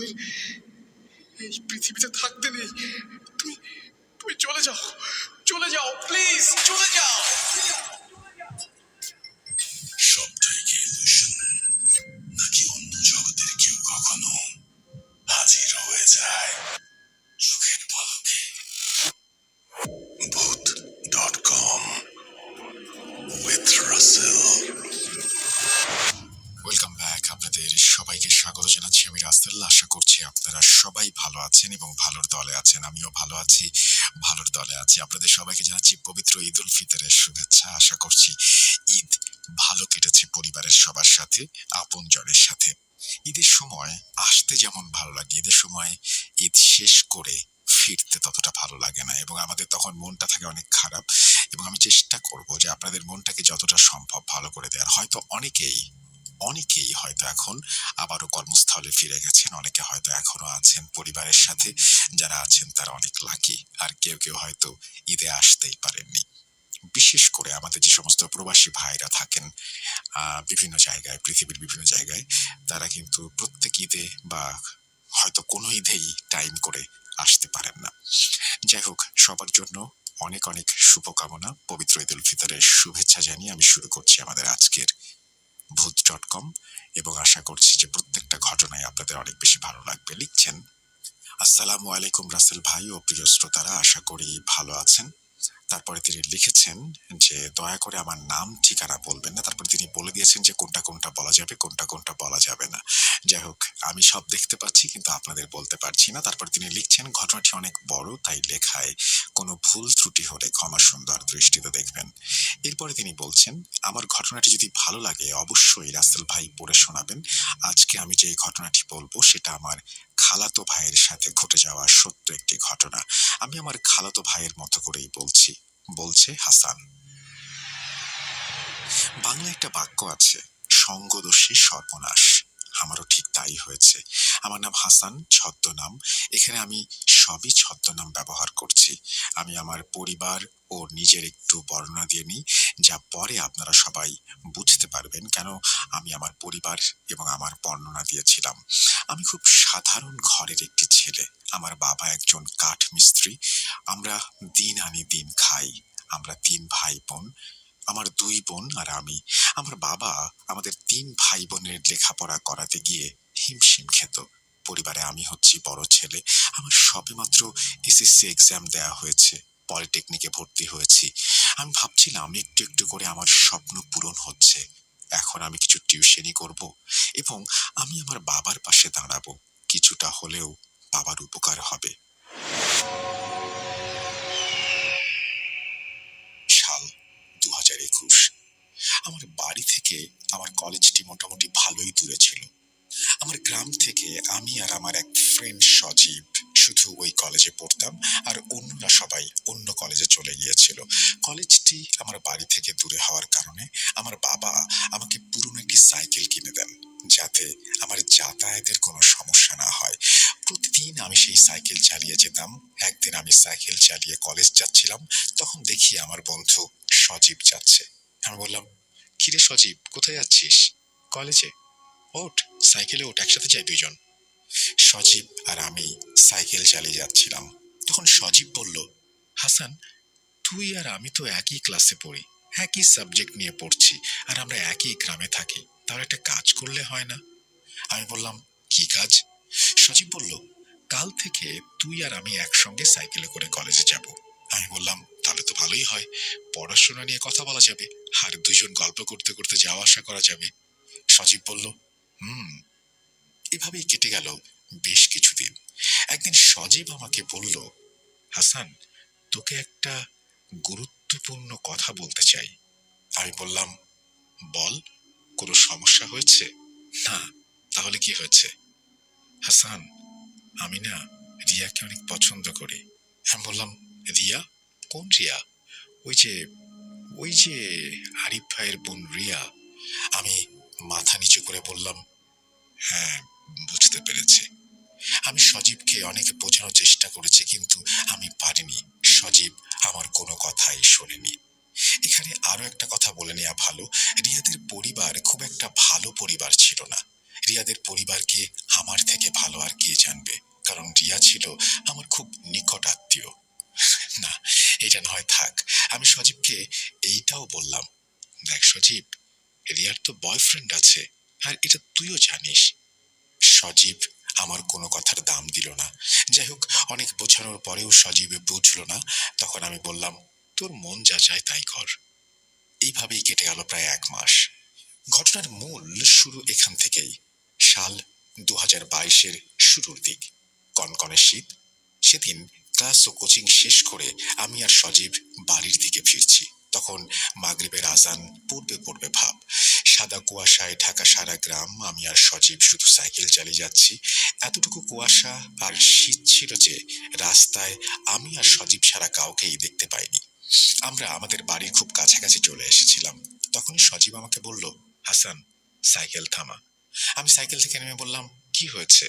আমাদের এই পৃথিবীতে থাকতে নেই। তুমি তুমি চলে যাও, চলে যাও, প্লিজ চলে যাও। সবটাই কি ইলুশন, নাকি অন্য জগতের কেউ কখনো হাজির হয়ে যায় চোখের পলকে? ভূত.com with রাসেল। Welcome back. আপনাদের সবাইকে স্বাগত জানাচ্ছি আমি রাসেল। আশা করছি আপনারা সবাই ভালো আছেন এবং ভালোর দলে আছেন। আমিও ভালো আছি, ভালোর দলে আছি। আপনাদের সবাইকে জানাচ্ছি পবিত্র ঈদ উল ফিতরের শুভেচ্ছা। আশা করছি ঈদ ভালো কেটেছে পরিবারের সবার সাথে, আপনজনের সাথে। ঈদের সময় আসতে যেমন ভালো লাগে, ঈদের সময় ঈদ শেষ করে ফিরতে ততটা ভালো লাগে না এবং আমাদের তখন মনটা থাকে অনেক খারাপ। এবং আমি চেষ্টা করব যে আপনাদের মনটাকে যতটা সম্ভব ভালো করে দেওয়ার। হয়তো অনেকেই হয়তো এখন আবারও কর্মস্থলে ফিরে গেছেন, অনেকে হয়তো এখনো আছেন পরিবারের সাথে। যারা আছেন তারা অনেক লাকি, আর কেউ হয়তো ঈদে আসতেই পারেননি। বিশেষ করে আমাদের যে সমস্ত প্রবাসী ভাইরা থাকেন বিভিন্ন জায়গায়, পৃথিবীর বিভিন্ন জায়গায়, তারা কিন্তু প্রত্যেক ঈদে বা হয়তো কোনো ঈদেই টাইম করে আসতে পারেন না। যাই হোক, সবার জন্য অনেক অনেক শুভকামনা। পবিত্র ঈদ উল ফিতরের শুভেচ্ছা জানিয়ে আমি শুরু করছি আমাদের আজকের ভূত.com এবং আশা করছি যে প্রত্যেকটা ঘটনায় আপনাদের অনেক বেশি ভালো লাগবে। লিখছেন, আসসালামু আলাইকুম রাসেল ভাই ও প্রিয় শ্রোতারা, আশা করি ভালো আছেন। তারপরে তিনি লিখেছেন যে দয়া করে আমার নাম ঠিকানা বলবেন না। তারপরে তিনি বলে দিয়েছেন যে কোনটা কোনটা বলা যাবে, কোনটা কোনটা বলা যাবে না। যাই হোক, আমি সব দেখতে পাচ্ছি কিন্তু আপনাদের বলতে পারছি না। তারপর তিনি লিখছেন, ঘটনাটি অনেক বড়, তাই লেখায় কোনো ভুল ত্রুটি হলে ক্ষমা সুন্দর দৃষ্টিতে দেখবেন। এরপরে তিনি বলছেন, আমার ঘটনাটি যদি ভালো লাগে অবশ্যই রাসেল ভাই পড়ে শোনাবেন। আজকে আমি যে ঘটনাটি বলবো সেটা আমার খালাতো ভাইয়ের সাথে ঘটে যাওয়া সত্য একটি ঘটনা। আমি আমার খালাতো ভাইয়ের মতো করেই বলছি। বলছে হাসান। বাংলা একটা বাক্য আছে, সঙ্গদোষে সর্বনাশ। আমারও ঠিক তাই হয়েছে। আমার নাম হাসান, ছদ্মনাম। এখানে আমি সবই ছদ্মনাম ব্যবহার করছি। আমি আমার পরিবার ও নিজের একটু বর্ণনা দিয়ে নিই, যা পরে আপনারা সবাই বুঝতে পারবেন কেন আমি আমার পরিবার এবং আমার বর্ণনা দিয়েছিলাম। আমি খুব সাধারণ ঘরের একটি ছেলে। আমার বাবা একজন কাঠ মিস্ত্রি। আমরা দিন আনি দিন খাই। আমরা 3 ভাই বোন, আমার 2 বোন আর আমি। আমার বাবা আমাদের 3 ভাই বোনের লেখাপড়া করাতে গিয়ে হিমশিম খেত। পরিবারে আমি হচ্ছি বড় ছেলে। আমার সবেমাত্র এসএসসি এক্সাম দেয়া হয়েছে, পলিটেকনিকে ভর্তি হয়েছি। আমি ভাবছিলাম একটু একটু করে আমার স্বপ্ন পূরণ হচ্ছে। এখন আমি কিছু টিউশনি করব এবং আমি আমার বাবার পাশে দাঁড়াবো। কিছুটা হলেও বাবার উপকার হবে। সাল 2021। আমার বাড়ি থেকে আমার কলেজটি মোটামুটি ভালোই দূরে ছিল। আমার গ্রাম থেকে আমি আর আমার এক ফ্রেন্ড সজীব শুধু ওই কলেজে পড়তাম, আর অন্যরা সবাই অন্য কলেজে চলে গিয়েছিল। কলেজটি আমার বাড়ি থেকে দূরে হওয়ার কারণে আমার বাবা আমাকে পুরনো একটি সাইকেল কিনে দেন, যাতে আমার যাতায়াতের কোনো সমস্যা না হয়। প্রতিদিন আমি সেই সাইকেল চালিয়ে যেতাম। একদিন আমি সাইকেল চালিয়ে কলেজ যাচ্ছিলাম, তখন দেখি আমার বন্ধু সজীব যাচ্ছে। আমি বললাম, কিরে সজীব, কোথায় যাচ্ছিস? কলেজে। ওঠ, সাইকেলে ওঠ, একসাথে যাই দুইজন। সজীব আর আমি সাইকেল চালিয়ে যাচ্ছিলাম। তখন সজীব বলল, হাসান, তুই আর আমি তো একই ক্লাসে পড়ি, একই সাবজেক্ট নিয়ে পড়ছি, আর আমরা একই গ্রামে থাকি। তাহলে একটা কাজ করলে হয় না? আমি বললাম, কি কাজ? সজীব বলল, কাল থেকে তুই আর আমি একসঙ্গে সাইকেলে করে কলেজে যাব। আমি বললাম, তাহলে তো ভালোই হয়, পড়াশোনা নিয়ে কথা বলা যাবে, আর দুজন গল্প করতে করতে যাওয়া আসা করা যাবে। সজীব বলল, এভাবেই কেটে গেল বেশ কিছুদিন। একদিন সজীব আমাকে বলল, হাসান, তোকে একটা গুরুত্বপূর্ণ কথা বলতে চাই। আমি বললাম, বল, কোনো সমস্যা হয়েছে? না। তাহলে কি হয়েছে? হাসান, আমি না রিয়াকে অনেক পছন্দ করি। আমি বললাম, রিয়া? কোন রিয়া? ওই যে আরিফ ভাইয়ের বোন রিয়া। আমি মাথা নিচু করে বললাম, হ্যাঁ, বুঝতে পেরেছি। আমি সজীবকে অনেক বোঝানোর চেষ্টা করেছি, কিন্তু আমি পারিনি। সজীব আমার কোনো কথাই শোনেনি। এখানে আরো একটা কথা বলে নেওয়া ভালো, রিয়াদের পরিবার খুব একটা ভালো পরিবার ছিল না। রিয়াদের পরিবারকে আমার থেকে ভালো আর কে জানবে, কারণ রিয়া ছিল আমার খুব নিকট আত্মীয়। না, এটা নয়, থাক। আমি সজীবকে এইটাও বললাম, দেখ সজীব, রিয়ার তো বয়ফ্রেন্ড আছে, আর এটা তুইও জানিস। সজীব আমার কোনো কথার দাম দিল না। যাই হোক, অনেক বোঝানোর পরেও সজীব বুঝল না। তখন আমি বললাম, তোর মন যা চায় তাই কর। এইভাবেই কেটে গেল প্রায় 1 মাস। ঘটনার মূল শুরু এখান থেকেই। সাল 2022-এর শুরুর দিক, কনকনে শীত। সেদিন ক্লাস ও কোচিং শেষ করে আমি আর সজীব বাড়ির দিকে ফিরছি। তখন মাগরিবের আজান পড়বে পড়বে ভাব। সাদা কুয়াশায় ঢাকা সারা গ্রাম। আমি আর সজীব শুধু সাইকেল চালিয়ে যাচ্ছি। এতটুকু কুয়াশা আর শীত ছিল যে রাস্তায় আমি আর সজীব ছাড়া কাউকেই দেখতে পাইনি। আমরা আমাদের বাড়ির খুব কাছাকাছি চলে এসেছিলাম। তখনই সজীব আমাকে বলল, হাসান, সাইকেল থামা। আমি সাইকেল থেকে নেমে বললাম, কি হয়েছে?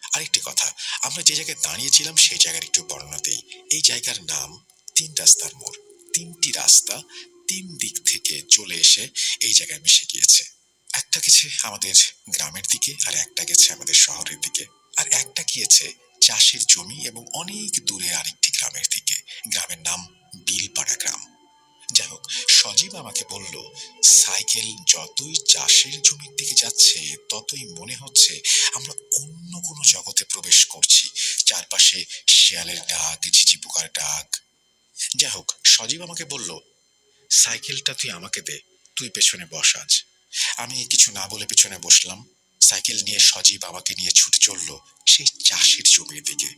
আরেকটি কথা, আমরা যে জায়গায় দাঁড়িয়েছিলাম সেই জায়গার একটু বর্ণনা দেই। এই জায়গার নাম 3 রাস্তার মোড়। 3টি রাস্তা 3 দিক থেকে চলে এসে এই জায়গায় মিশে গিয়েছে। একটা গেছে আমাদের গ্রামের দিকে, আর একটা গেছে আমাদের শহরের দিকে, আর একটা গিয়েছে চাষের জমি এবং অনেক দূরে আরেকটি গ্রামের দিকে। গ্রামের নাম বিলপাড়া গ্রাম। যাই হোক, সজীব আমাকে বলল, সাইকেল যতই চাষের জমির দিকে যাচ্ছে ততই মনে হচ্ছে আমরা অন্য কোনো জগতে প্রবেশ করছি। চারপাশে শেয়ালের ডাক, ঝিঝি পোকার ডাক। যাই হোক, সজীব আমাকে বলল, সাইকেলটা তুই আমাকে দে, তুই পেছনে বস আজ। আমি কিছু না বলে পেছনে বসলাম। সাইকেল নিয়ে সজীব আমাকে নিয়ে ছুটে চলল সেই চাষের জমির দিকে।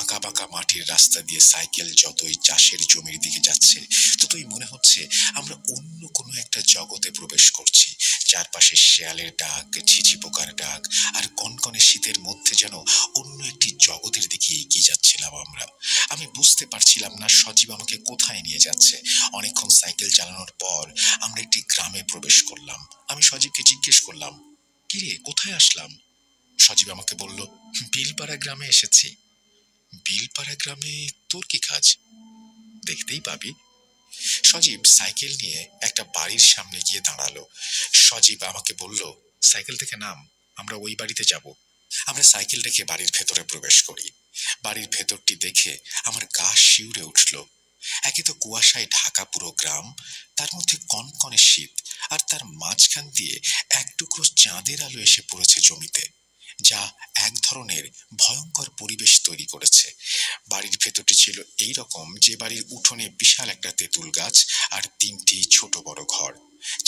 আঁকা বাঁকা মাটির রাস্তা দিয়ে সাইকেল যতই চাষের জমির দিকে যাচ্ছে ততই মনে হচ্ছে আমরা অন্য কোনো একটা জগতে প্রবেশ করছি। চারপাশে শেয়ালের ডাক, ঝিঝি পোকার ডাক, আর কনকনে শীতের মধ্যে যেন অন্য একটি জগতের দিকে এগিয়ে যাচ্ছিলাম আমরা। আমি বুঝতে পারছিলাম না সজীব আমাকে কোথায় নিয়ে যাচ্ছে। অনেকক্ষণ সাইকেল চালানোর পর আমরা একটি গ্রামে প্রবেশ করলাম। আমি সজীবকে জিজ্ঞেস করলাম, কিরে, কোথায় আসলাম? সজীব আমাকে বলল, বিলপাড়া গ্রামে এসেছি। বিলপাড়া গ্রামে তোর কি কাজ? দেখতেই পাবি। সজীব সাইকেল নিয়ে একটা বাড়ির সামনে গিয়ে দাঁড়ালো। সজীব আমাকে বলল, সাইকেল থেকে নাম, আমরা ওই বাড়িতে যাব। আমরা সাইকেল রেখে বাড়ির ভেতরে প্রবেশ করি। বাড়ির ভেতরটি দেখে আমার গা শিউরে উঠল। একে তো কুয়াশায় ঢাকা পুরো গ্রাম, তার মধ্যে কনকনে শীত, আর তার মাঝখান দিয়ে এক টুকরো চাঁদের আলো এসে পড়েছে জমিতে, যা এক ধরনের ভয়ঙ্কর পরিবেশ তৈরি করেছে। বাড়ির ভেতরটি ছিল এই রকম যে বাড়ির উঠোনে বিশাল একটা তেঁতুল গাছ আর 3টি ছোট বড় ঘর।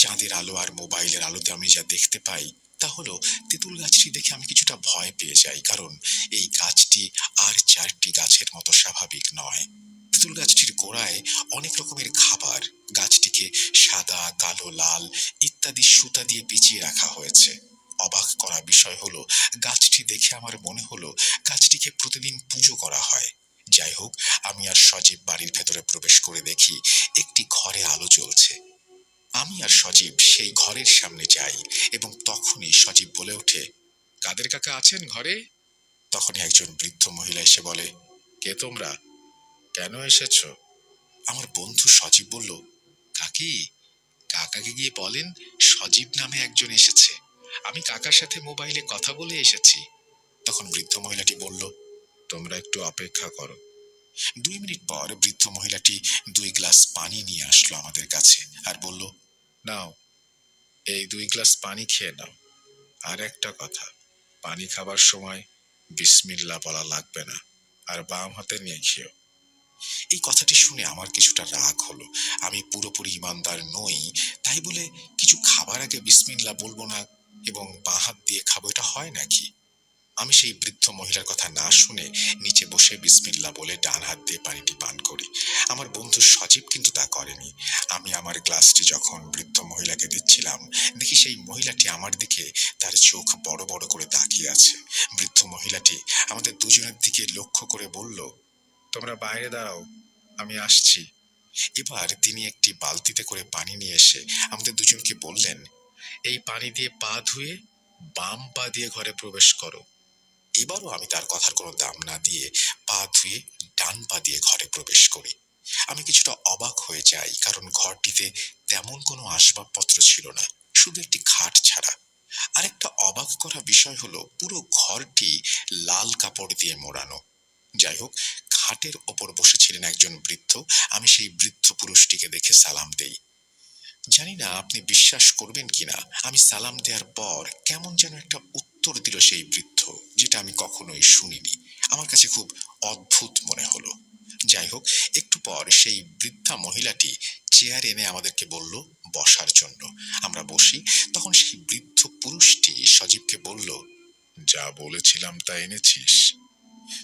চাঁদের আলো আর মোবাইলের আলোতে আমি যা দেখতে পাই তা হলো, তেঁতুল গাছটি দেখে আমি কিছুটা ভয় পেয়ে যাই, কারণ এই গাছটি আর 4টি গাছের মতো স্বাভাবিক নয়। তেঁতুল গাছটির গোড়ায় অনেক রকমের খাবার। গাছটিকে সাদা, কালো, লাল ইত্যাদি সুতা দিয়ে পেঁচিয়ে রাখা হয়েছে। অবাক করা বিষয় হলো, গাছটি দেখে আমার মনে হলো গাছটিকে প্রতিদিন পুজো করা হয়। যাই হোক, আমি আর সজীব বাড়ির ভেতরে প্রবেশ করে দেখি একটি ঘরে আলো জ্বলছে। আমি আর সজীব সেই ঘরের সামনে যাই এবং তখনই সজীব বলে ওঠে, কাদের কাকা আছেন ঘরে? তখনই একজন বৃদ্ধ মহিলা এসে বলে, কে তোমরা, কেন এসেছো? আমার বন্ধু সজীব বলল, কাকি, কাকাকে গিয়ে বলেন সজীব নামে একজন এসেছে, আমি কাকার সাথে মোবাইলে কথা বলে এসেছি। তখন বৃদ্ধ মহিলাটি বলল, তোমরা একটু অপেক্ষা করো। 2 মিনিট পর বৃদ্ধ মহিলাটি 2 গ্লাস পানি নিয়ে আসলো আমাদের কাছে আর বলল, নাও, এই 2 গ্লাস পানি খেয়ে নাও। আর একটা কথা, পানি খাবার সময় বিসমিল্লাহ বলা লাগবে না, আর বাম হাতে নিয়ে খেও। এই কথাটি শুনে আমার কিছুটা রাগ হলো। আমি পুরোপুরি ইমানদার নই, তাই বলে কিছু খাবার আগে বিসমিল্লাহ বলবো না এবং বাঁ হাত দিয়ে খাবো, এটা হয় নাকি? আমি সেই বৃদ্ধ মহিলার কথা না শুনে নিচে বসে বিসমিল্লাহ বলে ডান হাত দিয়ে পানিটি পান করি। আমার বন্ধু সজীব কিন্তু তা করেনি। আমি আমার গ্লাসটি যখন বৃদ্ধ মহিলাকে দিচ্ছিলাম, দেখি সেই মহিলাটি আমার দিকে তার চোখ বড় বড় করে তাকিয়ে আছে। বৃদ্ধ মহিলাটি আমাদের দুজনের দিকে লক্ষ্য করে বলল, তোমরা বাইরে দাঁড়াও, আমি আসছি। এবার তিনি একটি বালতিতে করে পানি নিয়ে এসে আমাদের দুজনকে বললেন, এই পানি দিয়ে পা ধুয়ে বাম পা দিয়ে ঘরে প্রবেশ করো। এবারও আমি তার কথার কোনো দাম না দিয়ে পা ধুয়ে ডান পা দিয়ে ঘরে প্রবেশ করি। আমি কিছুটা অবাক হয়ে যাই, কারণ ঘরটিতে তেমন কোনো আসবাবপত্র ছিল না, শুধু একটি খাট ছাড়া। আরেকটা অবাক করা বিষয় হলো পুরো ঘরটি লাল কাপড় দিয়ে মোড়ানো। যাই হোক, খাটের ওপর বসেছিলেন একজন বৃদ্ধ। আমি সেই বৃদ্ধ পুরুষটিকে দেখে সালাম দেই। জানি না আপনি বিশ্বাস করবেন কিনা, আমি সালাম দেওয়ার পর কেমন যেন একটা উত্তর দিল সেই বৃদ্ধ, যেটা আমি কখনোই শুনিনি। আমার কাছে খুব অদ্ভুত মনে হলো। যাই হোক, একটু পর সেই বৃদ্ধা মহিলাটি চেয়ার এনে আমাদেরকে বলল বসার জন্য। আমরা বসি। তখন সেই বৃদ্ধ পুরুষটি সজীবকে বলল, যা বলেছিলাম তা এনেছিস?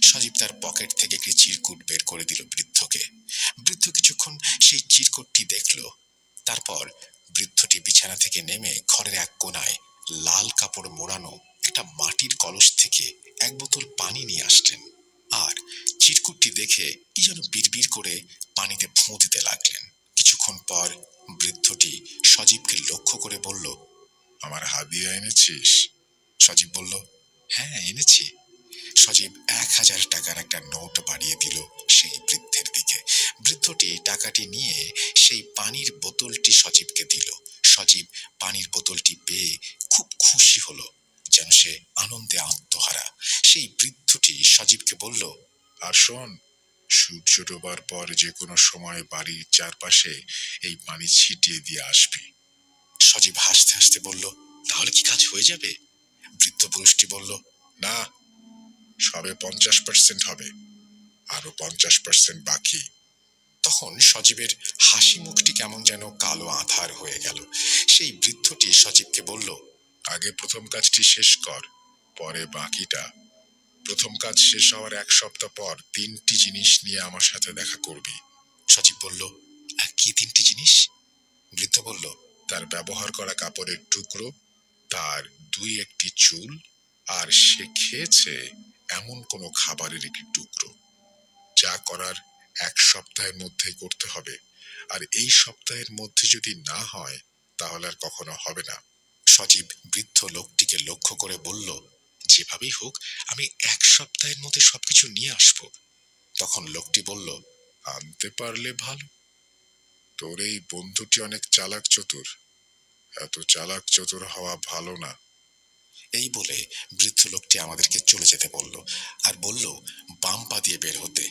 সজীব তার পকেট থেকে একটি চিরকুট বের করে দিল বৃদ্ধকে। বৃদ্ধ কিছুক্ষণ সেই চিরকুটটি দেখল। তারপর বৃদ্ধটি বিছানা থেকে নেমে ঘরের এক কোনায় লাল কাপড় মোড়ানো একটা মাটির কলস থেকে এক বোতল পানি নিয়ে আসলেন। আর চিরকুটটি দেখে কি যেন বিড়বিড় করে পানিতে ফুঁ দিতে লাগলেন। কিছুক্ষণ পর বৃদ্ধটি সজীবকে লক্ষ্য করে বলল, আমার হাদিয়া এনেছিস? সজীব বলল, হ্যাঁ এনেছি। সজীব 1000 টাকার একটা নোট বাড়িয়ে দিল সেই বৃদ্ধের দিকে। বৃদ্ধটি টাকাটি নিয়ে সেই পানির বোতলটি সজীবকে দিল। সজীব পানির বোতলটি পেয়ে খুব খুশি হলো, যেন সে আনন্দে আত্মহারা। সেই বৃদ্ধটি সজীবকে বলল, আর শোন, সূর্য ডোবার পর যে কোনো সময় বাড়ির চারপাশে এই পানি ছিটিয়ে দিয়ে আসবি। সজীব হাসতে হাসতে বলল, তাহলে কি কাজ হয়ে যাবে? বৃদ্ধ পুরুষটি বলল, না, সবে 50% হবে, আরো 50% বাকি। তখন সজীবের হাসি মুখটি কেমন যেন কালো আঁধার হয়ে গেল। সেই বৃদ্ধটি সজীবকে বলল, আগে প্রথম কাজটি শেষ কর, পরে বাকিটা। প্রথম কাজ শেষ হওয়ার 1 সপ্তাহ পর 3টি জিনিস নিয়ে আমার সাথে দেখা করবি। সজীব বলল, কি 3টি জিনিস? বৃদ্ধ বলল, তার ব্যবহার করা কাপড়ের টুকরো, তার 2-1টি চুল, আর সে খেয়েছে এমন কোনো খাবারের একটি টুকরো। যা করার 1 সপ্তাহের মধ্যেই করতে হবে, আর এই সপ্তাহের মধ্যে যদি না হয় তাহলে আর কখনো হবে না। সজীব বৃদ্ধ লোকটিকে লক্ষ্য করে বলল, যেভাবেই হোক আমি 1 সপ্তাহের মধ্যে সবকিছু নিয়ে আসব। তখন লোকটি বলল, আনতে পারলে ভালো, তোর এই বন্ধুটি অনেক চালাক চতুর, এত চালাক চতুর হওয়া ভালো না। এই বলে বৃদ্ধ লোকটি আমাদেরকে চলে যেতে বলল, আর বলল বাম পা দিয়ে বের হতে।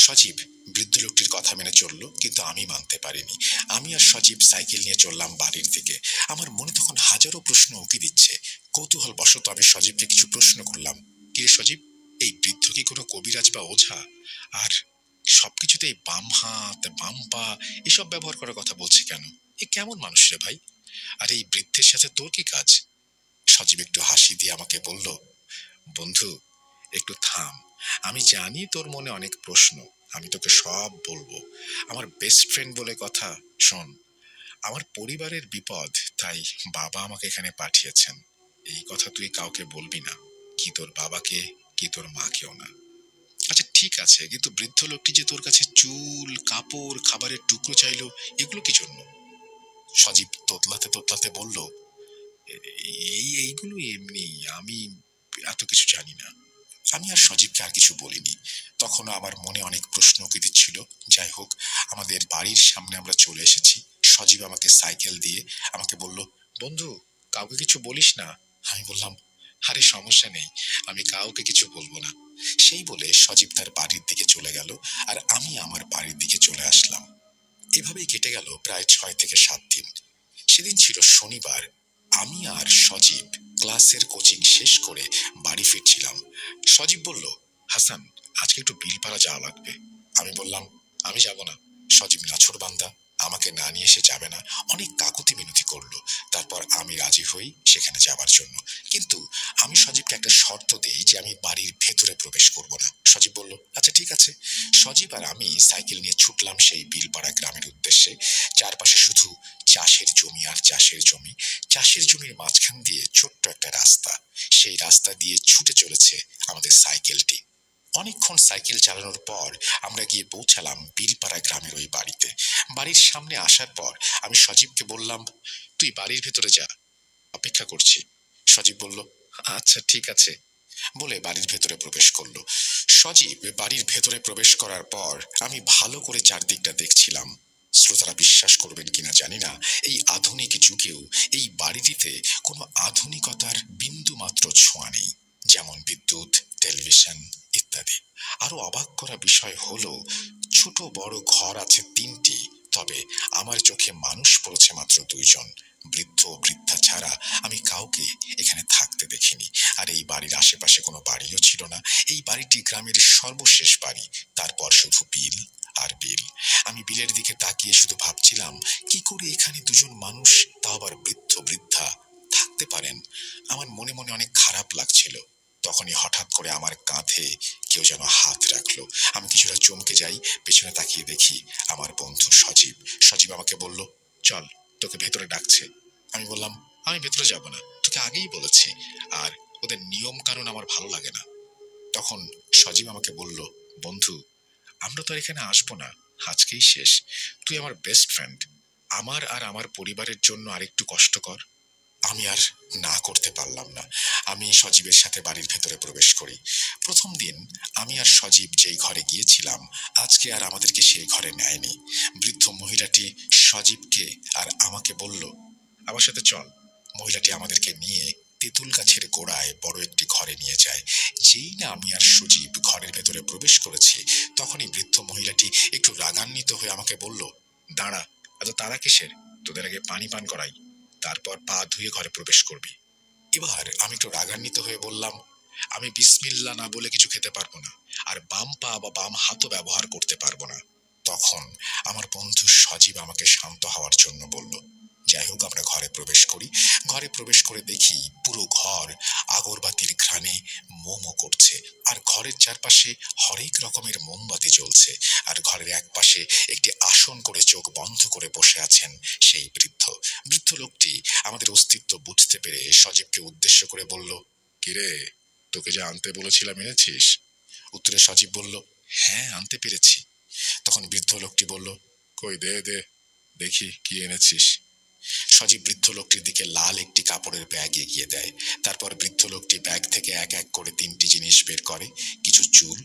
সজীব বৃদ্ধ লোকটির কথা মেনে চলল, কিন্তু আমি মানতে পারিনি। আমি আর সজীব সাইকেল নিয়ে চললাম বাড়ির দিকে। আমার মনে তখন হাজারো প্রশ্ন উকি দিচ্ছে। কৌতূহল বশত আমি সজীবকে কিছু প্রশ্ন করলাম, কিরে সজীব, এই বৃদ্ধ কি কোনো কবিরাজ বা ওঝা? আর সবকিছুতেই বাম হাত বাম পা এসব ব্যবহার করার কথা বলছে কেন? এ কেমন মানুষ রে ভাই? আর এই বৃদ্ধের সাথে তোর কি কাজ? সজীব একটু হাসি দিয়ে আমাকে বলল, বন্ধু, একটু থাম। আমি জানি তোর মনে অনেক প্রশ্ন, আমি তোকে সব বলবো। আমার বেস্ট ফ্রেন্ড বলে কথা। শোন, আমার পরিবারের বিপদ, তাই বাবা আমাকে এখানে পাঠিয়েছেন। এই কথা তুই কাউকে বলবি না, কি তোর বাবাকে কি তোর মাকেও না। আচ্ছা ঠিক আছে, কিন্তু বৃদ্ধ লোকটি যে তোর কাছে চুল, কাপড়, খাবারের টুকরো চাইলো, এগুলো কি জন্য? সজীব তোতলাতে তোতলাতে বলল, এইগুলো এমনি, আমি এত কিছু জানি না। আমি আর সজীবকে আর কিছু বলিনি। তখনও আমার মনে অনেক প্রশ্ন উকি দিচ্ছিল। যাই হোক, আমাদের বাড়ির সামনে আমরা চলে এসেছি। সজীব আমাকে সাইকেল দিয়ে আমাকে বলল, বন্ধু, কাউকে কিছু বলিস না। আমি বললাম, আরে সমস্যা নেই, আমি কাউকে কিছু বলবো না। সেই বলে সজীব তার বাড়ির দিকে চলে গেল, আর আমি আমার বাড়ির দিকে চলে আসলাম। এভাবেই কেটে গেল প্রায় 6 থেকে 7 দিন। সেদিন ছিল শনিবার। আমি আর সজীব ক্লাসের কোচিং শেষ করে বাড়ি ফিরছিলাম। সজীব বলল, হাসান, আজকে একটু বিলপাড়া যাওয়া লাগবে। আমি বললাম, আমি যাব না। সজীব নাছোড়বান্দা, আমাকে না নিয়ে সে যাবে না। অনেক কাকুতি মিনতি করলো। তারপর আমি রাজি হই সেখানে যাবার জন্য। কিন্তু আমি সজীবকে একটা শর্ত দিই যে আমি বাড়ির ভেতরে প্রবেশ করব না। সজীব বলল, আচ্ছা ঠিক আছে। সজীব আর আমি সাইকেল নিয়ে ছুটলাম সেই বিলপাড়া গ্রামের উদ্দেশ্যে। চারপাশে শুধু চাষের জমি আর চাষের জমি। চাষের জমির মাঝখান দিয়ে ছোট্ট একটা রাস্তা। সেই রাস্তা দিয়ে ছুটে চলেছে আমাদের সাইকেলটি। অনেকক্ষণ সাইকেল চালানোর পর আমরা গিয়ে পৌঁছালাম বিলপাড়া গ্রামের ওই বাড়িতে। বাড়ির সামনে আসার পর আমি সজীবকে বললাম, তুই বাড়ির ভেতরে যা, অপেক্ষা করছি। সজীব বলল, আচ্ছা ঠিক আছে, বলে বাড়ির ভেতরে প্রবেশ করলো। সজীব বাড়ির ভেতরে প্রবেশ করার পর আমি ভালো করে চারদিকটা দেখছিলাম। শ্রোতারা বিশ্বাস করবেন কিনা জানি না, এই আধুনিক যুগেও এই বাড়িটিতে কোনো আধুনিকতার বিন্দু মাত্র ছোঁয়া নেই, যেমন বিদ্যুৎ, টেলিভিশন ইত্যাদি। আরো অবাক করা বিষয় হলো, ছোট বড় ঘর আছে 3টি, তবে আমার চোখে মানুষ পড়েছে মাত্র 2জন। বৃদ্ধ ও বৃদ্ধা ছাড়া আমি কাউকে এখানে থাকতে দেখিনি। আর এই বাড়ির আশেপাশে কোনো বাড়িও ছিল না। এই বাড়িটি গ্রামের সর্বশেষ বাড়ি, তারপর শুধু বিল আর বিল। আমি বিলের দিকে তাকিয়ে শুধু ভাবছিলাম, কি করে এখানে 2জন মানুষ, তাও আবার বৃদ্ধ বৃদ্ধা, থাকতে পারেন। আমার মনে মনে অনেক খারাপ লাগছিল। তখনই হঠাৎ করে আমার কাঁধে কেউ যেন হাত রাখলো। আমি কিছুটা চমকে যাই, পেছনে তাকিয়ে দেখি আমার বন্ধু সজীব। সজীব আমাকে বলল, চল, তোকে ভেতরে ডাকছে। আমি বললাম, আমি ভেতরে যাব না, তোকে আগেই বলেছি, আর ওদের নিয়ম কানুন আমার ভালো লাগে না। তখন সজীব আমাকে বলল, বন্ধু, আমরা তো আর এখানে আসবো না, আজকেই শেষ। তুই আমার বেস্ট ফ্রেন্ড, আমার আর আমার পরিবারের জন্য আরেকটু কষ্ট কর। আমি আর না করতে পারলাম না। আমি সজীবের সাথে বাড়ির ভেতরে প্রবেশ করি। প্রথম দিন আমি আর সজীব যেই ঘরে গিয়েছিলাম, আজকে আর আমাদেরকে সেই ঘরে নেয়নি। বৃদ্ধ মহিলাটি সজীবকে আর আমাকে বলল, আমার সাথে চল। মহিলাটি আমাদেরকে নিয়ে তেঁতুল গাছের গোড়ায় বড় একটি ঘরে নিয়ে যায়। যেই না আমি আর সজীব ঘরের ভেতরে প্রবেশ করেছি, তখনই বৃদ্ধ মহিলাটি একটু রাগান্বিত হয়ে আমাকে বলল, দাঁড়া, এত তাড়া কিসের? তোদের আগে পানি পান করাই, তারপর পা ধুয়ে ঘরে প্রবেশ করবি। এবার আমি একটু রাগান্বিত হয়ে বললাম, আমি বিসমিল্লাহ না বলে কিছু খেতে পারবো না, আর বাম পা বা বাম হাতও ব্যবহার করতে পারবো না। তখন আমার বন্ধু সজীব আমাকে শান্ত হওয়ার জন্য বলল। যাই হোক, আমরা ঘরে প্রবেশ করি। ঘরে প্রবেশ করে দেখি পুরো ঘর আগরবাতির ঘ্রাণে মোমো করছে, আর ঘরের চারপাশে হরেক রকমের মোমবাতি জ্বলছে। আর ঘরের এক পাশে একটি আসন করে চোখ বন্ধ করে বসে আছেন সেই বৃদ্ধ। বৃদ্ধ লোকটি আমাদের অস্তিত্ব বুঝতে পেরে সজীবকে উদ্দেশ্য করে বলল, কিরে, তোকে যে আনতে বলেছিলাম এনেছিস? উত্তরে সজীব বলল, হ্যাঁ, আনতে পেরেছি। তখন বৃদ্ধ লোকটি বলল, কই দে দে, দেখি কি এনেছিস। সজীব বৃদ্ধ লোকটির দিকে লাল একটি কাপড়ের ব্যাগ এগিয়ে দেয়। তারপর বৃদ্ধ লোকটি ব্যাগ থেকে এক এক করে 3টি জিনিস বের করে, কিছু চুল,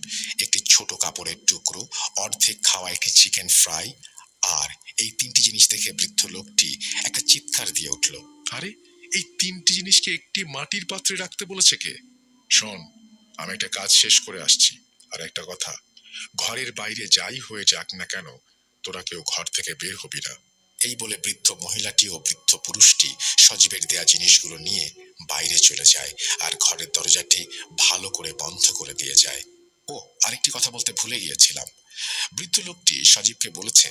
একটি ছোট কাপড়ের টুকরো, অর্ধেক খাওয়া একটি চিকেন ফ্রাই। আর এই 3টি জিনিস দেখে বৃদ্ধ লোকটি একটা চিৎকার দিয়ে উঠল, আরে, এই 3টি জিনিসকে একটি মাটির পাত্রে রাখতে বলেছে কে? শোন, আমি একটা কাজ শেষ করে আসছি, আর একটা কথা, ঘরের বাইরে যাই হয়ে যাক না কেন, তোরা কেউ ঘর থেকে বের হবি না। এই বলে বৃদ্ধ মহিলাটি ও বৃদ্ধ পুরুষটি সজীবের দেয়া জিনিসগুলো নিয়ে বাইরে চলে যায়, আর ঘরের দরজাটি ভালো করে বন্ধ করে দিয়ে যায়। ও, আরেকটি কথা বলতে ভুলে গিয়েছিলাম। বৃদ্ধ লোকটি সজীবকে বলেছে,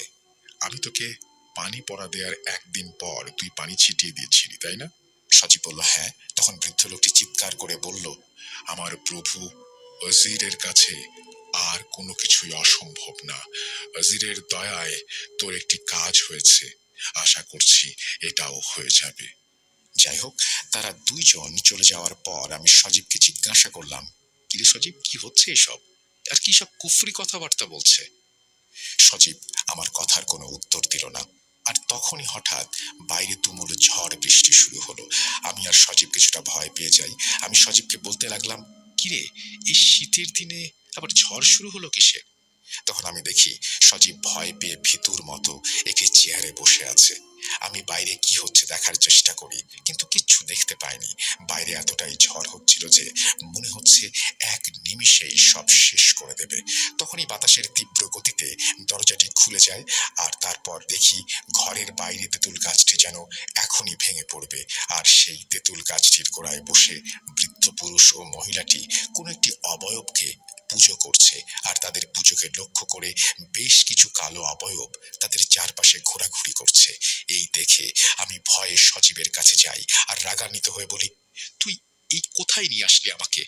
আমি তোকে পানি পড়া দেওয়ার 1 দিন পর তুই পানি ছিটিয়ে দিয়েছিলি, তাই না? সজীব বলল, হ্যাঁ। তখন বৃদ্ধ লোকটি চিৎকার করে বলল, আমার প্রভু ওজিরের কাছে আর কোনো কিছুই অসম্ভব না। ওজিরের দয়ায় তোর একটি কাজ হয়েছে, আশা করছি এটাও হয়ে যাবে। যাই হোক, তারা 2জন চলে যাওয়ার পর আমি সজীবকে জিজ্ঞাসা করলাম, কিরে সজীব, কি হচ্ছে এসব? আর কি সব কুফরি কথাবার্তা বলছে? সজীব আমার কথার কোনো উত্তর দিল না। আর তখনই হঠাৎ বাইরে তুমুল ঝড় বৃষ্টি শুরু হলো। আমি আর সজীব কিছুটা ভয় পেয়ে যাই। আমি সজীবকে বলতে লাগলাম, কিরে, এই শীতের দিনে আবার ঝড় শুরু হলো কিসে? তখন আমি দেখি সজীব ভয় পেয়ে ভীতুর মতো একটি চেয়ারে বসে আছে। আমি বাইরে কি হচ্ছে দেখার চেষ্টা করি, কিন্তু কিচ্ছু দেখতে পাইনি। বাইরে এতটাই ঝড় হচ্ছিল যে মনে হচ্ছে এক নিমিষেই সব শেষ করে দেবে। তখনই বাতাসের তীব্র গতিতে দরজাটি খুলে যায়, আর তারপর দেখি ঘরের বাইরে তেঁতুল গাছটি যেন এখনই ভেঙে পড়বে। আর সেই তেঁতুল গাছটির গোড়ায় বসে বৃদ্ধ পুরুষ ও মহিলাটি কোনো একটি অবয়বকে পুজো করছে। আর তাদের পুজোকে লক্ষ্য করে বেশ কিছু কালো অবয়ব তাদের চারপাশে ঘোরাঘুরি করছে। এই দেখে আমি ভয়ে সজীবের কাছে যাই, আর রাগান্বিত হয়ে বলি, তুই এই কোথায় নিয়ে আসলি আমাকে?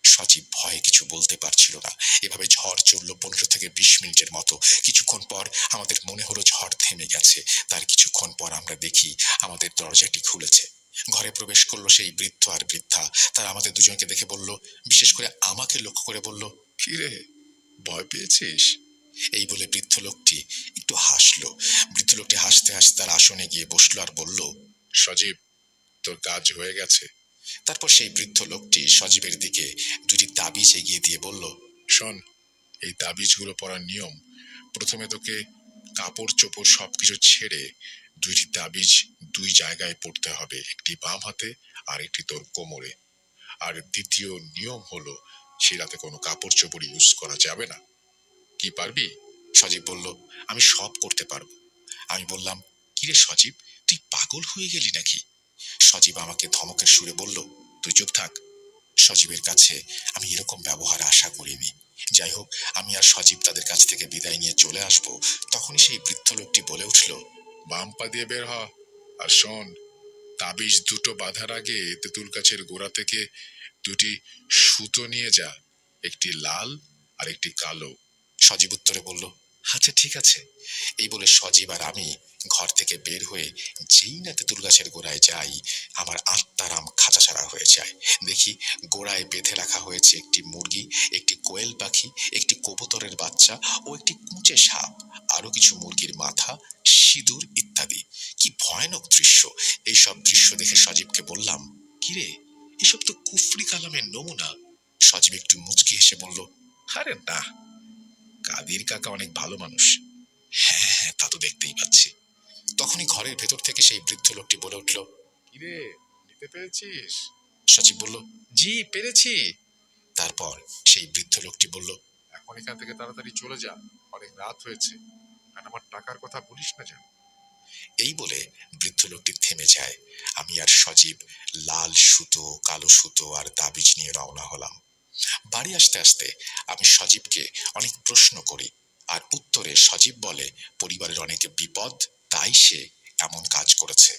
সজীব ভয়ে কিছু বলতে পারছিল না। এভাবে ঝড় চলল 15 থেকে 20 মিনিটের মতো। কিছুক্ষণ পর আমাদের মনে হলো ঝড় থেমে গেছে। তার কিছুক্ষণ পর আমরা দেখি আমাদের দরজাটি খুলেছে। ঘরে প্রবেশ করলো সেই বৃদ্ধ আর বৃদ্ধা। তারা আমাদের 2জনকে দেখে বলল, বিশেষ করে আমাকে লক্ষ্য করে বলল, কি রে, ভয় পেয়েছিস? এই বলে বৃদ্ধ লোকটি একটু হাসলো। বৃদ্ধ লোকটি হাসতে হাসতে তার আসনে গিয়ে বসলো আর বলল, সজীব, তোর কাজ হয়ে গেছে। তারপর সেই বৃদ্ধ লোকটি সজীবের দিকে 2টি তাবিজ এগিয়ে দিয়ে বলল, শোন, এই তাবিজগুলো পড়ার নিয়ম, প্রথমে তোকে কাপড় চোপড় সবকিছু ছেড়ে দুইটি তাবিজ দুই জায়গায় পড়তে হবে, একটি বাম হাতে আর একটি তোর কোমরে। আর দ্বিতীয় নিয়ম হলো সে রাতে কোনো কাপড় চোপড় ইউজ করা যাবে না। কি পারবি? সজীব বলল, আমি সব করতে পারবো। আমি বললাম, কিরে সজীব, তুই পাগল হয়ে গেলি নাকি? সজীব আমাকে ধমকের সুরে বলল, তুই চুপ থাক। সজীবের কাছে আমি এরকম ব্যবহার আশা করিনি। যাই হোক, আমি আর সজীব তাদের কাছ থেকে বিদায় নিয়ে চলে আসব, তখনই সেই বৃদ্ধ লোকটি বলে উঠল, বাম পা দিয়ে বের হ। আর শোন, তাবিজ দুটো বাঁধার আগে তেঁতুল গাছের গোড়া থেকে দুটি সুতো নিয়ে যা, একটি লাল আর একটি কালো। সজীব উত্তরে বলল, আচ্ছা ঠিক আছে। এই বলে সজীব আর আমি ঘর থেকে বের হয়ে যেই না তেঁতুল গাছের গোড়ায় যাই, আমার আত্মারাম খাঁচা ছাড়া হয়ে যায়। দেখি গোড়ায় বেঁধে রাখা হয়েছে একটি মুরগি, একটি কোয়েল পাখি, একটি কবুতরের বাচ্চা ও একটি কুঁচে সাপ, আরো কিছু মুরগির মাথা, সিঁদুর ইত্যাদি। কি ভয়ানক দৃশ্য! এইসব দৃশ্য দেখে সজীবকে বললাম, কিরে, এসব তো কুফরি কালামের নমুনা। সজীব একটু মুচকি হেসে বলল, আরে না, কাদির কাকা অনেক ভালো মানুষ। হ্যাঁ হ্যাঁ, তা তো দেখতেই পাচ্ছি। তখনই ঘরের ভেতর থেকে সেই বৃদ্ধ লোকটি বলে উঠল, কিরে, নিতে পেরেছিস? সজীব বলল, জি পেরেছি। তারপর সেই বৃদ্ধ লোকটি বলল, এখন এখান থেকে তাড়াতাড়ি চলে যা, অনেক রাত হয়েছে, আর আমার টাকার কথা বলিস না যেন। এই বলে বৃদ্ধ লোকটি থেমে যায়। আমি আর সজীব লাল সুতো, কালো সুতো আর তাবিজ নিয়ে রওনা হলাম। বাড়ি আসতে আসতে আমি সজীবকে অনেক প্রশ্ন করি, আর উত্তরে সজীব বলে পরিবারের অনেক বিপদ, তাই সে এমন কাজ করেছে।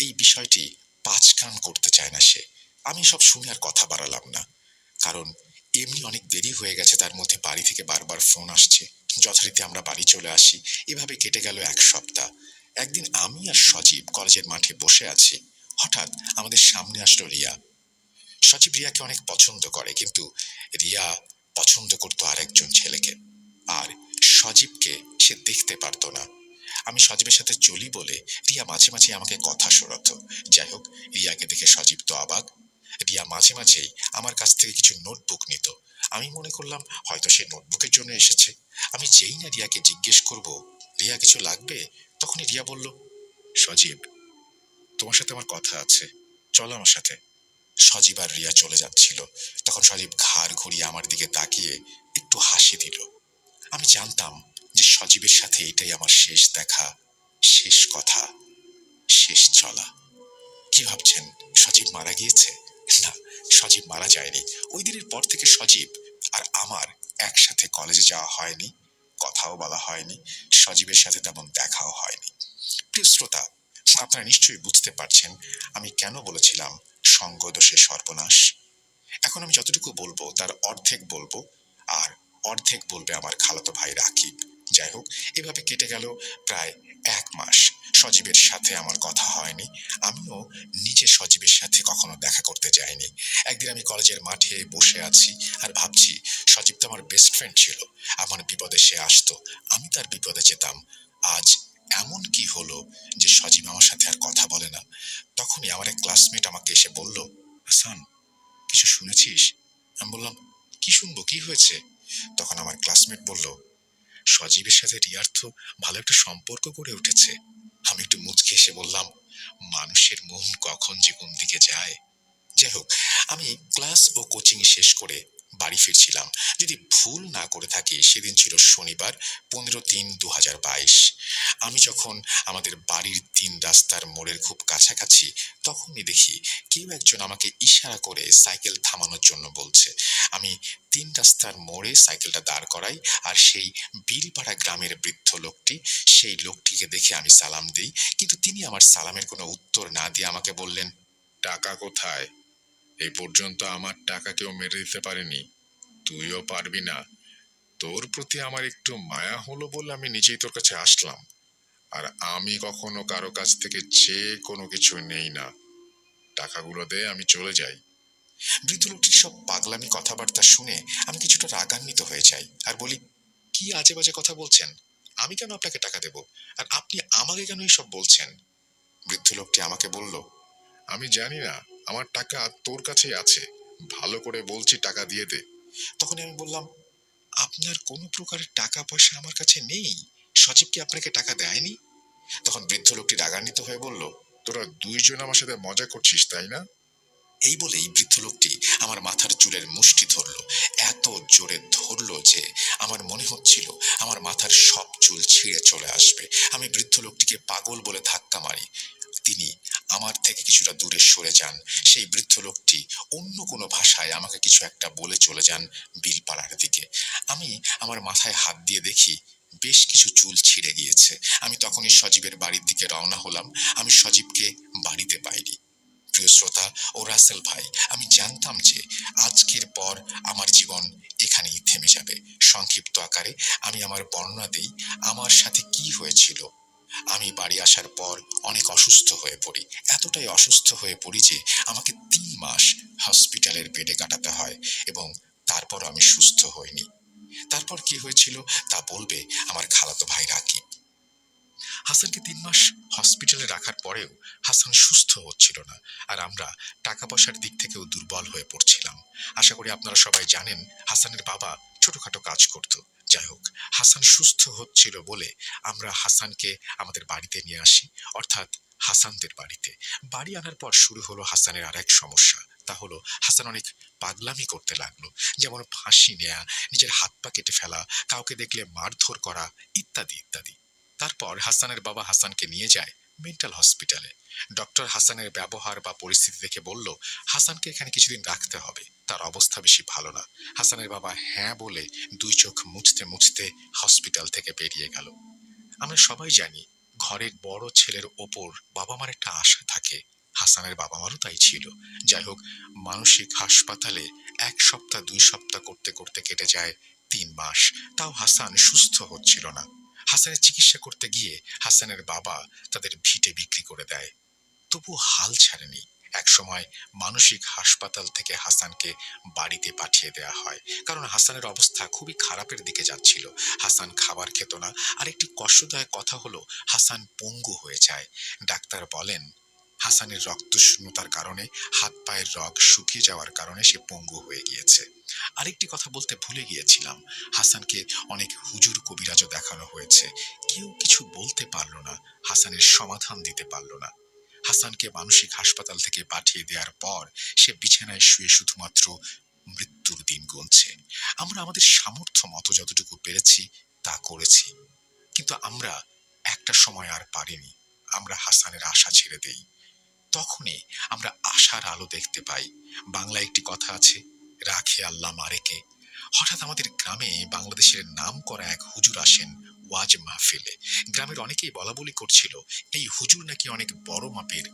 এই বিষয়টি পাঁচ কান করতে চায় না সে। আমি সব শুনে আর কথা বাড়ালাম না, কারণ এমনি অনেক দেরি হয়ে গেছে, তার মধ্যে বাড়ি থেকে বারবার ফোন আসছে। যথারীতি আমরা বাড়ি চলে আসি। এভাবে কেটে গেল এক সপ্তাহ। একদিন আমি আর সজীব কলেজের মাঠে বসে আছি, হঠাৎ আমাদের সামনে আসলো রিয়া। সজীব রিয়াকে অনেক পছন্দ করে, কিন্তু রিয়া পছন্দ করতো আরেকজন ছেলেকে, আর সজীবকে সে দেখতে পারতো না। আমি সজীবের সাথে চলি বলে রিয়া মাঝে মাঝে আমাকে কথা শোনাতো। যাই হোক, রিয়াকে দেখে সজীব তো অবাক। রিয়া মাঝে মাঝেই আমার কাছ থেকে কিছু নোটবুক নিত। আমি মনে করলাম হয়তো সে নোটবুকের জন্য এসেছে। আমি যেই না রিয়াকে জিজ্ঞেস করব, রিয়া কিছু লাগবে, তখনই রিয়া বলল, সজীব, তোমার সাথে আমার কথা আছে, চলো আমার সাথে। সজীব আর রিয়া চলে যাচ্ছিল, তখন সজীব ঘাড় ঘুরিয়ে আমার দিকে তাকিয়ে একটু হাসি দিল। আমি জানতাম যে সজীবের সাথে এটাই আমার শেষ দেখা, শেষ কথা, শেষ চলা। কি ভাবছেন, সজীব মারা গিয়েছে? না, সজীব মারা যায়নি। ওই দিনের পর থেকে সজীব আর আমার একসাথে কলেজে যাওয়া হয়নি, কথাও বলা হয়নি, সজীবের সাথে তেমন দেখাও হয়নি। প্রিয় শ্রোতা, আপনারা নিশ্চয়ই বুঝতে পারছেন আমি কেন বলেছিলাম সঙ্গ দোষে সর্বনাশ। এখন আমি যতটুকু বলবো তার অর্ধেক বলবো, আর অর্ধেক বলবে আমার খালাতো ভাই রাকিব। যাই হোক, এভাবে কেটে গেল প্রায় 1 মাস। সজীবের সাথে আমার কথা হয়নি, আমিও নিজে সজীবের সাথে কখনো দেখা করতে যাইনি। একদিন আমি কলেজের মাঠে বসে আছি আর ভাবছি, সজীব তো আমার বেস্ট ফ্রেন্ড ছিল, আমার বিপদে সে আসতো, আমি তার বিপদে যেতাম। আজ এমন কি হলো যে সজীব আমার সাথে আর কথা বলে না? তখনই আমার এক ক্লাসমেট আমাকে এসে বলল, হাসান, কিছু শুনেছিস? আমি বললাম, কি শুনবো, কি হয়েছে? তখন আমার ক্লাসমেট বলল, সজীবের সাথে রিয়ার তো ভালো একটা সম্পর্ক গড়ে উঠেছে। আমি একটু মুচকি এসে বললাম, মানুষের মন কখন যে কোন দিকে যায়। যাই হোক, আমি ক্লাস ও কোচিং শেষ করে বাড়ি ফিরছিলাম। যদি ভুল না করে থাকি, সেদিন ছিল শনিবার, 15/3/2022। আমি যখন আমাদের বাড়ির 3 রাস্তার মোড়ের খুব কাছাকাছি, তখনই দেখি কেউ একজন আমাকে ইশারা করে সাইকেল থামানোর জন্য বলছে। আমি 3 রাস্তার মোড়ে সাইকেলটা দাঁড় করাই, আর সেই বিলপাড়া গ্রামের বৃদ্ধ লোকটি, সেই লোকটিকে দেখে আমি সালাম দিই, কিন্তু তিনি আমার সালামের কোনো উত্তর না দিয়ে আমাকে বললেন, টাকা কোথায়? এই পর্যন্ত আমার টাকা কেউ মেরে দিতে পারেনি, তুইও পারবি না। তোর প্রতি আমার একটু মায়া হলো বলে আমি নিজেই তোর কাছে আসলাম, আর আমি কখনো কারো কাছ থেকে চেয়ে কোনো কিছু নেই না। টাকাগুলো দে, আমি চলে যাই। বৃদ্ধ লোকটির সব পাগলামি কথাবার্তা শুনে আমি কিছুটা রাগান্বিত হয়ে যাই আর বলি, কি আজে বাজে কথা বলছেন? আমি কেন আপনাকে টাকা দেব, আর আপনি আমাকে কেন এসব বলছেন? বৃদ্ধ লোকটি আমাকে বলল, আমি জানি না, আমার টাকা তোর কাছেই আছে, ভালো করে বলছি, টাকা দিয়ে দে। তখন আমি বললাম, আপনার কোনো প্রকারের টাকা পয়সা আমার কাছে নেই, সজীব কি আপনাকে টাকা দেয়নি? তখন বৃদ্ধ লোকটি রাগান্বিত হয়ে বলল, তোরা দুইজন আমার সাথে মজা করছিস তাই না? এই বলেই বৃদ্ধ লোকটি আমার মাথার চুলের মুষ্টি ধরল, এত জোরে ধরল যে আমার মনে হচ্ছিল আমার মাথার সব চুল ছিঁড়ে চলে আসবে। আমি বৃদ্ধ লোকটিকে পাগল বলে ধাক্কা মারি। তিনি আমার থেকে কিছুটা দূরে সরে যান। সেই বৃদ্ধ লোকটি অন্য কোনো ভাষায় আমাকে কিছু একটা বলে চলে যান বিলপাড়ার দিকে। আমি আমার মাথায় হাত দিয়ে দেখি বেশ কিছু চুল ছিঁড়ে গিয়েছে। আমি তখনই সজীবের বাড়ির দিকে রওনা হলাম। আমি সজীবকে বাড়িতে পাইনি। প্রিয় শ্রোতা ও রাসেল ভাই, আমি জানতাম যে আজকের পর আমার জীবন এখানেই থেমে যাবে। সংক্ষিপ্ত আকারে আমি আমার বর্ণনা দেই আমার সাথে কি হয়েছিল। আমি বাড়ি আসার পর অনেক অসুস্থ হয়ে পড়ি। এতটাই অসুস্থ হয়ে পড়ি যে আমাকে 3 মাস হসপিটালের বেডে কাটাতে হয় এবং তারপর আমি সুস্থ হইনি। তারপর কি হয়েছিল তা বলবে আমার খালাতো ভাই রাকিব। হাসানকে 3 মাস হসপিটালে রাখার পরেও হাসান সুস্থ হচ্ছিল না, আর আমরা টাকা পয়সার দিক থেকেও দুর্বল হয়ে পড়ছিলাম। আশা করি আপনারা সবাই জানেন হাসানের বাবা ছোটখাটো কাজ করত। যাই হোক, হাসান সুস্থ হচ্ছিল বলে আমরা হাসানকে আমাদের বাড়িতে নিয়ে আসি, অর্থাৎ হাসানদের বাড়িতে। বাড়ি আনার পর শুরু হলো হাসানের আর এক সমস্যা। তা হলো হাসান অনেক পাগলামি করতে লাগলো, যেমন ফাঁসি নেয়া, নিজের হাত পা কেটে ফেলা, কাউকে দেখলে মারধর করা, ইত্যাদি ইত্যাদি। তারপর হাসানের বাবা হাসানকে নিয়ে যায় মেন্টাল হসপিটালে। ডক্টর হাসানের ব্যবহার বা পরিস্থিতি দেখে বলল হাসানকে এখানে কিছুদিন রাখতে হবে, তার অবস্থা বেশি ভালো না। হাসানের বাবা হ্যাঁ বলে 2 চোখ মুছতে মুছতে হসপিটাল থেকে বেরিয়ে গেল। আমরা সবাই জানি ঘরের বড় ছেলের ওপর বাবা মার একটা আশা থাকে। হাসানের বাবা মারও তাই ছিল। যাই হোক, মানসিক হাসপাতালে 1 সপ্তাহ 2 সপ্তাহ করতে করতে কেটে যায় 3 মাস। তাও হাসান সুস্থ হচ্ছিল না। হাসানের চিকিৎসা করতে গিয়ে হাসানের বাবা তাদের ভিটে বিক্রি করে দেয়। তবু হাল ছাড়েনি। এক সময় মানসিক হাসপাতাল থেকে হাসানকে বাড়িতে পাঠিয়ে দেয়া হয়, কারণ হাসানের অবস্থা খুবই খারাপের দিকে যাচ্ছিল। হাসান খাবার খেত না, আর একটি কষ্টদায়ক কথা হলো হাসান পঙ্গু হয়ে যায়। ডাক্তার বলেন হাসানের রক্তশূন্যতার কারণে হাত পায়ের রগ শুকিয়ে যাওয়ার কারণে সে পঙ্গু হয়ে গিয়েছে। আরেকটি কথা বলতে ভুলে গিয়েছিলাম, হাসানকে অনেক হুজুর কবিরাজও দেখানো হয়েছে, কেউ কিছু বলতে পারল না, হাসানের সমাধান দিতে পারল না। হাসানকে মানসিক হাসপাতাল থেকে পাঠিয়ে দেওয়ার পর সে বিছানায় শুয়ে শুধুমাত্র মৃত্যুর দিন গুনছে। আমরা আমাদের সামর্থ্য মতো যতটুকু পেরেছি তা করেছি, কিন্তু আমরা একটা সময় আর পারিনি। আমরা হাসানের আশা ছেড়ে দেই। তখনই আমরা আশার আলো দেখতে পাই। বাংলায় একটি কথা আছে, রাখে আল্লাহ মারেকে। হঠাৎ আমাদের গ্রামে বাংলাদেশের নাম করা এক হুজুর আসেন ওয়াজ মাহফিলে। গ্রামের অনেকেই বলাবলি করছিল এই হুজুর নাকি অনেক বড় মাপের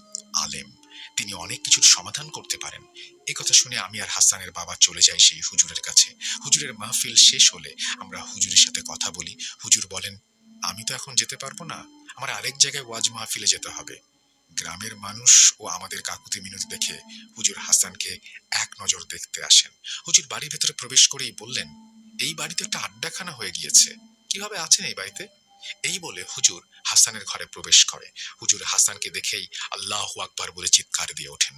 আলেম, তিনি অনেক কিছুর সমাধান করতে পারেন। এ কথা শুনে আমি আর হাসানের বাবা চলে যাই সেই হুজুরের কাছে। হুজুরের মাহফিল শেষ হলে আমরা হুজুরের সাথে কথা বলি। হুজুর বলেন, আমি তো এখন যেতে পারবো না, আমার আরেক জায়গায় ওয়াজ মাহফিলে যেতে হবে। গ্রামের মানুষ ও আমাদের কাকুতি মিনতি দেখে হুজুর হাসানকে এক নজর দেখতে আসেন। হুজুর বাড়ির ভেতরে প্রবেশ করেই বললেন, এই বাড়িতে একটা আড্ডাখানা হয়ে গিয়েছে, কিভাবে আছেন এই বাড়িতে? এই বলে হুজুর হাসানের ঘরে প্রবেশ করে। হুজুর হাসানকে দেখেই আল্লাহু আকবার বলে চিৎকার দিয়ে ওঠেন।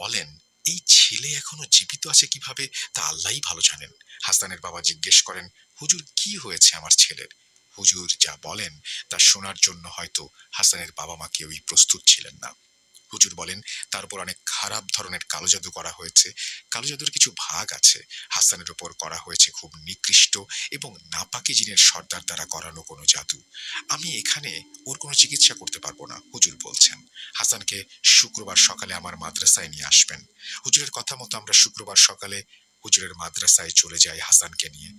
বলেন, এই ছেলে এখনো জীবিত আছে কিভাবে তা আল্লাহই ভালো জানেন। হাসানের বাবা জিজ্ঞেস করেন, হুজুর কি হয়েছে আমার ছেলের? হুজুর যা বলেন তা শোনার জন্য হয়তো হাসানের বাবা মা কেউই প্রস্তুত ছিলেন না। হুজুর বলেন, তার উপর অনেক খারাপ ধরনের কালো জাদু করা হয়েছে। কালো জাদুর কিছু ভাগ আছে। হাসানের উপর করা হয়েছে খুব নিকৃষ্ট এবং নাপাকি জিনের সর্দার দ্বারা করানো কোনো জাদু। আমি এখানে ওর কোনো চিকিৎসা করতে পারবো না, হুজুর বলছেন। হাসানকে শুক্রবার সকালে আমার মাদ্রাসায় নিয়ে আসবেন। হুজুরের কথা মতো আমরা শুক্রবার সকালে হুজুরের মাদ্রাসায় চলে যাই হাসানকে নিয়ে।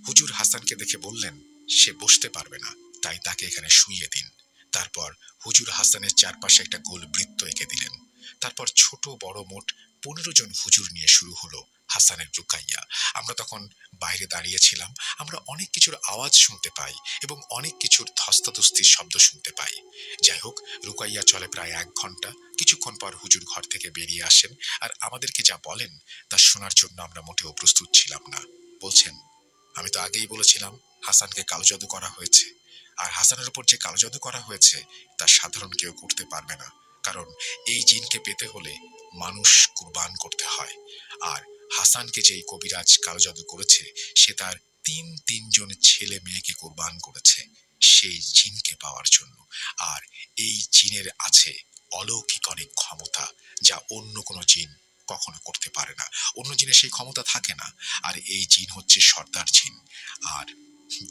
হুজুর হাসানকে দেখে বললেন, সে বসতে পারবে না, তাই তাকে এখানে শুইয়ে দিন। তারপর হুজুর হাসানের চারপাশে একটা গোল বৃত্ত এঁকে দিলেন। তারপর ছোট বড় মোট 15 জন হুজুর নিয়ে শুরু হলো হাসানের রুকাইয়া। আমরা তখন বাইরে দাঁড়িয়েছিলাম। আমরা অনেক কিছুর আওয়াজ শুনতে পাই এবং অনেক কিছুর ধস্তাধস্তির শব্দ শুনতে পাই। যাই হোক, রুকাইয়া চলে প্রায় 1 ঘন্টা। কিছুক্ষণ পর হুজুর ঘর থেকে বেরিয়ে আসেন, আর আমাদেরকে যা বলেন তা শোনার জন্য আমরা মোটেও প্রস্তুত ছিলাম না। বলছেন, আমি তো আগেই বলেছিলাম হাসানকে কালো জাদু করা হয়েছে, আর হাসানের উপর যে কালো জাদু করা হয়েছে তা সাধারণ কেউ করতে পারবে না, কারণ এই জিনকে পেতে হলে মানুষ কুরবান করতে হয়। আর হাসানকে যেই কবিরাজ কালো জাদু করেছে সে তার তিনজন ছেলে মেয়েকে কুরবান করেছে। সেই জিনকে পাওয়ার জন্য। আর এই জিনের আছে অলৌকিক অনেক ক্ষমতা, যা অন্য কোনো জিন কখনো করতে পারে না। অন্য জিনের সেই ক্ষমতা থাকে না। আর এই জিন হচ্ছে সর্দার জিন। আর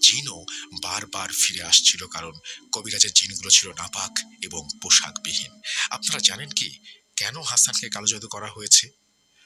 জিনও বারবার ফিরে আসছিল, কারণ কবিরাজের জিনগুলো ছিল নাপাক এবং পোশাকবিহীন। আপনারা জানেন কি কেন হাসানকে কালো জাদু করা হয়েছে?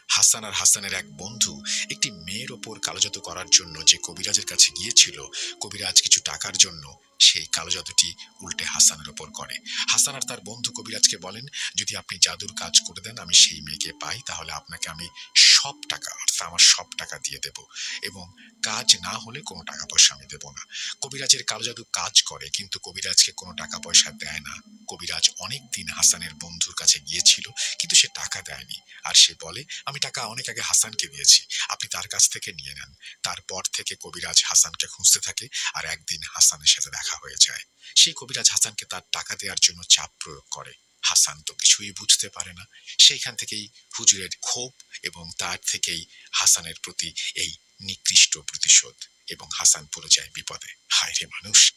হাসান আর হাসানের এক বন্ধু একটি মেয়ের ওপর কালো জাদু করার জন্য যে কবিরাজের কাছে গিয়েছিল, কবিরাজ কিছু টাকার জন্য সেই কালো জাদুটি উল্টে হাসানের ওপর করে। হাসান আর তার বন্ধু কবিরাজকে বলেন, যদি আপনি জাদুর কাজ করে দেন, আমি সেই মেয়েকে পাই, তাহলে আপনাকে আমি সব টাকা, অর্থাৎ আমার সব টাকা দিয়ে দেব, এবং কাজ না হলে কোনো টাকা পয়সা আমি দেব না। কবিরাজের কালো জাদু কাজ করে, কিন্তু কবিরাজকে কোনো টাকা পয়সা দেয় না। কবিরাজ অনেক দিন হাসানের বন্ধুর কাছে গিয়েছিল, কিন্তু সে টাকা দেয়নি। আর সে বলে, আমি টাকা অনেক আগে হাসানকে দিয়েছি, আপনি তার কাছ থেকে নিয়ে নেন। তারপর থেকে কবিরাজ হাসানকে খুঁজতে থাকে, আর একদিন হাসানের সাথে দেখা হয়ে যায়। সেই কবিরাজ হাসানকে তার টাকা দেওয়ার জন্য চাপ প্রয়োগ করে। হাসান তো কিছুই বুঝতে পারে না। সেইখান থেকেই হুজুরের ক্ষোভ, এবং তার থেকেই হাসানের প্রতি এই নিকৃষ্ট প্রতিশোধ, এবং হাসান পড়ে যায় বিপদে। হায় রে মানুষ!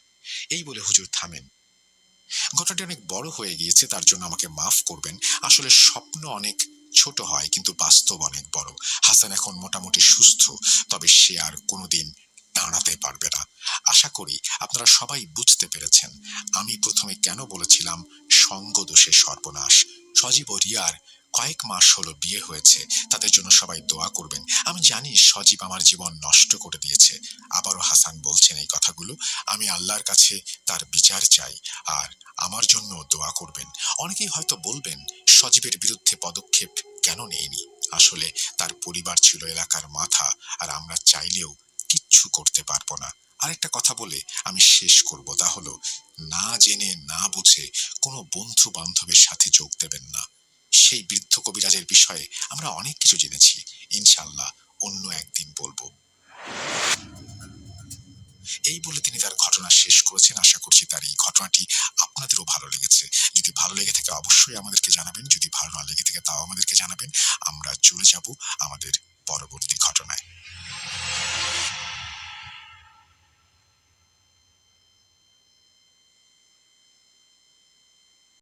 এই বলে হুজুর থামেন। ঘটনাটি অনেক বড় হয়ে গিয়েছে, তার জন্য আমাকে মাফ করবেন। আসলে স্বপ্ন অনেক ছোট হয়, কিন্তু বাস্তব অনেক বড়। হাসান এখন মোটামুটি সুস্থ, তবে সে আর কোনোদিন দাঁড়াতে পারবে না। আশা করি আপনারা সবাই বুঝতে পেরেছেন আমি প্রথমে কেন বলেছিলাম সঙ্গ দোষে সর্বনাশ। সজীব ও রিয়ার কয়েক মাস হলো বিয়ে হয়েছে, তাদের জন্য সবাই দোয়া করবেন। আমি জানি সজীব আমার জীবন নষ্ট করে দিয়েছে। আবারও হাসান বলছেন এই কথাগুলো। আমি আল্লাহর কাছে তার বিচার চাই, আর আমার জন্য দোয়া করবেন। অনেকেই হয়তো বলবেন, সজীবের বিরুদ্ধে পদক্ষেপ কেন নেয়নি? আসলে তার পরিবার ছিল এলাকার মাথা, আর আমরা চাইলেও কিচ্ছু করতে পারবো না। আরেকটা কথা বলে আমি শেষ করব, তা হলো, না জেনে না বুঝে কোনো বন্ধু বান্ধবের সাথে যোগ দেবেন না। সেই বৃদ্ধ কবিরাজের বিষয়ে আমরা অনেক কিছু জেনেছি, ইনশাল্লাহ অন্য একদিন বলবো। এই বলে তিনি তার ঘটনা শেষ করেছেন। আশা করছি তার এই ঘটনাটি আপনাদেরও ভালো লেগেছে। যদি ভালো লেগে থাকে অবশ্যই আমাদেরকে জানাবেন, যদি ভালো না লেগে থাকে তাও আমাদেরকে জানাবেন। আমরা চলে যাব আমাদের পরবর্তী ঘটনায়।